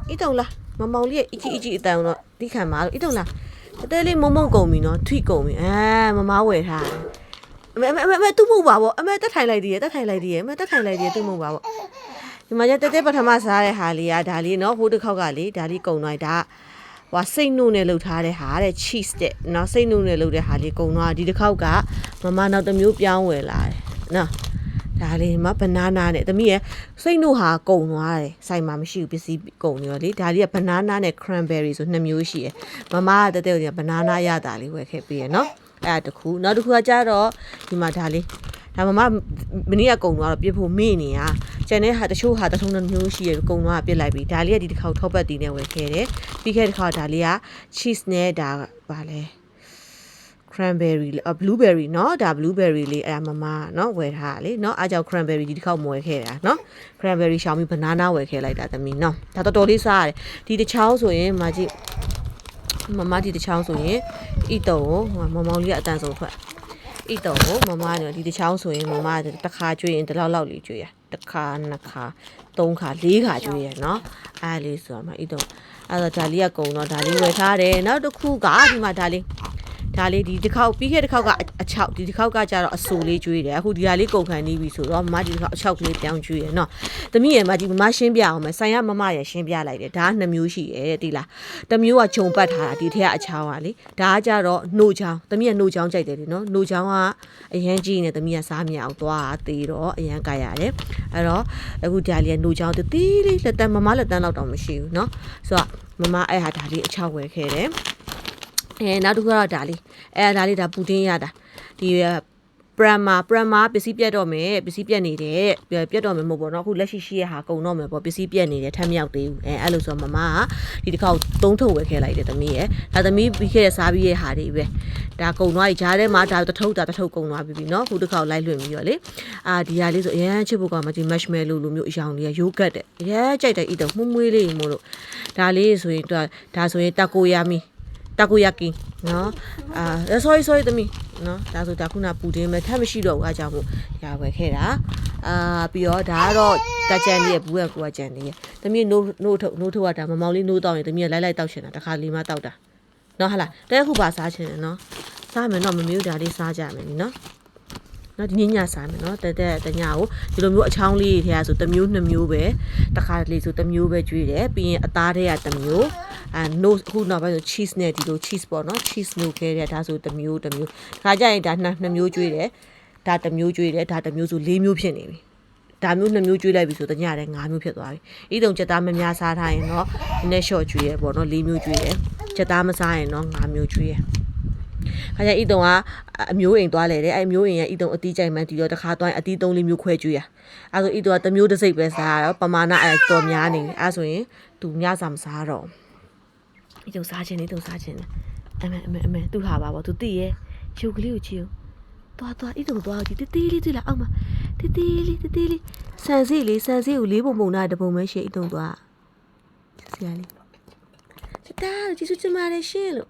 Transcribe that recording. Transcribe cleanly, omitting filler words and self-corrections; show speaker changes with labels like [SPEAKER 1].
[SPEAKER 1] 一懂了，毛毛哩一等了，你看嘛，一懂了，这里毛毛公民喏，腿公民，哎，妈妈为他，没都冇话喎，没得睇嚟啲嘢，没得睇嚟啲嘢都冇话喎。ဒီမှာကျတက်ပထမစားတဲ့ဟာလေးကဒါလေးเนาะဟိုတစ်ခေါက်ကလေဒါလေးကုံလိုက်တာဟိုစိတ်နှုတ်နဲ့လှုပ်ထားတဲ့ဟာတဲ့ cheese တဲ့เนาะစိတ်နှုတ်နဲ့လှုပ်တဲ့ဟာလေးကုံသွားဒီတစ်ခေါက်ကမမနောက်တစ်မျိုးပြောင်းဝယ်လာတယ်เนาะဒါလေးမှာ banana နဲ့သမီးရဲ့စိတ်နှုတ်ဟာကုံသွားတယ်စိုက်မှာမရှိဘူးပစ္စည်းကုံနေရောလေဒါလေးက banana နဲ့ cranberry ဆိုနှစ်မျိုးရှိရယ်မမကတက်တဲ့ banana ရတာလေးဝယ်ခဲ့ပေးရယ်เนาะအဲ့ဒါတခုနောက်တစ်ခုကကြတော့ဒီမှာဒါလေးဒါမနေ့ကကုံသွားတော့ပြစ်ဖို့မေ့နေရကျန်တဲ့ဟာတချို့ဟာတထုံတစ်မျိုးရှိရကုံသွားပြစ်လိုက်ပြီဒါလေးကဒီတစ်ခေါက်ထောပတ်တီနဲ့ဝယ်ခဲ့တယ်ပြီးခဲ့တဲ့တစ်ခေါက်ဒါလေးက cheese နဲ့ဒါပါလဲ cranberry blueberry เนาะဒါ blueberry လေးအဲ့ဒါမเนาะဝယ်ထားတာလေเนาะအားကြောင့် cranberry ဒီတစ်ခေါက်မဝယ်ခဲ့တာเนาะ cranberry ရှောင်းပြီး banana ဝယ်ခဲ့လိုက်တာသမီးเนาะဒါတော်တော်လေးစားရတယ်ဒီတစ်ချောင်းဆိုရင်မကြည့်မဒီတစ်ချောင်းဆိုရင်ဤတုံကိုမောင်လေးကအတန်ဆုံးထွက်ဤတုံကိုမเนี่ยဒီတစ်ချောင်းဆိုရင်မတစ်ခါကျွေးရင်ဒီလောက်လေးကျွေးရတစ်ခါနှစ်ခါသုံးခါလေးခါကျွေးရเนาะအဲ့လေးဆိုတော့ဤတုံအဲ့တော့ဒါလေးကကုံတော့ဒါလေးဝယ်ထားတယ်နောက်တစ်ခုကဒီမှာဒါလေးဒီတစ်ခေါက်ပြီးခဲ့တစ်ခေါက်ကအချောက်ဒီတစ်ခေါက်ကကြတော့အဆူလေးကျွေးတယ်အခုဒီဟာလေးကုန်ခံနေပြီဆိုတော့မဒီတစ်ခေါက်အချောက်ကလေးပြောင်းကျွေးရเนาะသမီးရမကြီးမရှင်းပြအောင်မယ်ဆိုင်ရမရရှင်းပြလိုက်တယ်ဒါကနှစ်မျိုးရှိရဲ့တိလားတစ်မျိုးကဂျုံပတ်ထားတာဒီထက်ကအချောင်းပါလေဒါကကြတော့နှုတ်ချောင်းသမီးကနှုတ်ချောင်းကြိုက်တယ်လေเนาะနှုတ်ချောင်းကအရန်ကြီးနေသမီးကစားမြအောင်သွားသေးတော့အရန်ကြိုက်ရတယ်အဲ့တော့အခုဒါလေးကနှုတ်ချောင်းတီးလေးလက်တန်းမလက်တန်းတော့တော့မရှိဘူးเนาะဆိုတော့အဲ့ဟာဒါလေးအချောက်ဝယ်ခဲ့တယ်နောက်တစ်ခုကတော့ဒါလေးဒါပူတင်းရတာဒီပရမာပစ္စည်းပြတ်တော့မယ်ပစ္စည်းပြတ်နေတယ်ပြတ်တော့မယ်မဟုတ်ပေါ့နော်အခုလက်ရှိရဟာကုံတော့မယ်ပေါ့ပစ္စည်းပြတ်နေတယ်ထမ်းမြောက်သေးဘူးအဲ့လိုဆိုတော့မကဒီတစ်ခေါက်သုံးထုပ်ဝယ်ခဲ့လိုက်တယ်သမီးရဲ့ဒါသမီးပြီးခဲ့တဲ့စားပြီးရဲ့ဟာတွေပဲဒါကုံသွားပြီဂျားထဲမှာဒါတထုပ်ကုံသွားပြီเนาะခုတစ်ခေါက်လိုက်လွင့်ပြီးတော့လေဒီဟာလေးဆိုအရန်ချစ်ဖို့ကောင်းမှဒီ marshmallow လိုမျိုးအယောင်လေးရိုးကတ်တယ်အရန်ကြိုက်တယ်ဤတော့မှုမွေးလေးမို့လို့ဒါလေးဆိုရင်ဒါဆိုရင်တာကိုယာကီเนาะsorry သမီးเนาะဒါဆိုဒါခုနပူတင်းမဲ့ထပ်မရှိတော့ဘူးအားကြောင့်မို့ဒါဝယ်ခဲ့တာပြီးတော့ဒါကတော့တကြံလေးရဲ့ဘူးကကိုကကြံလေးရဲ့သမီးနိုးထုတ်ရတာမမောင်လေးနိုးတောင်းရင်သမီးကလိုက်တောက်ချင်တာတစ်ခါလေးမှတောက်တာเนาะဟာလားတဲခုပါစားချင်တယ်เนาะစားမယ်တော့မမျိုးဒါလေးစားကြမယ်เนาะနော်ဒီညစားမယ်နော်တက်တညကိုဒီလိုမျိုးအချောင်းလေးတွေထဲဆိုတစ်မျိုးနှစ်မျိုးပဲတစ်ခါလေးဆိုတစ်မျိုးပဲကျွေးတယ်ပြီးရင်အသားတွေကတစ်မျိုးno ခုနောက်ပိုင်းဆို cheese နဲ့ဒီလို cheese ပေါ့နော် cheese လို့ခဲတဲ့ဒါဆိုတစ်မျိုးခါကြရင်ဒါနှစ်မျိုးကျွေးတယ်ဒါတစ်မျိုးကျွေးတယ်ဒါတစ်မျိုးဆို၄မျိုးဖြစ်နေပြီဒါမျိုးနှစ်မျိုးကျွေးလိုက်ပြီဆိုတညတဲ့၅မျိုးဖြစ်သွားပြီဤတုံချက်သားမများစားထားရင်တော့နည်း short ကျွေးရပေါ့နော်၄မျိုးကျွေးတယ်ချက်သားမစားရင်တော့၅မျိုးကျွေးရခါကျဤတုံကအမျိုးအိမ်သွားလေတယ်အဲ့မျိုးအိမ်ရဲ့ဤတုံအတီးကြိုင်မှန်တီတော့တစ်ခါသွားအတီး၃-၄မျိုးခွဲကျွေးရအဲ့ဆိုဤတုံကတစ်မျိုးတစ်စိတ်ပဲစားရတော့ပမာဏအဲ့တော်များနေအဲ့ဆိုရင်သူညစာမစားတော့ဤတုံစားခြင်းအမေသူဟာပါပေါ့သူသိရဲ့ရုပ်ကလေးကိုချီသွားဤတုံသွားကြည့်တေးလေးတွေ့လားအောက်မှာတေးလေးဆန်စေးကိုလေးပုံနာတပုံပဲရှေ့ဤတုံသွားဆရာလေးချစ်တာကျေးဇူးတင်ပါတယ်ရှင်လို့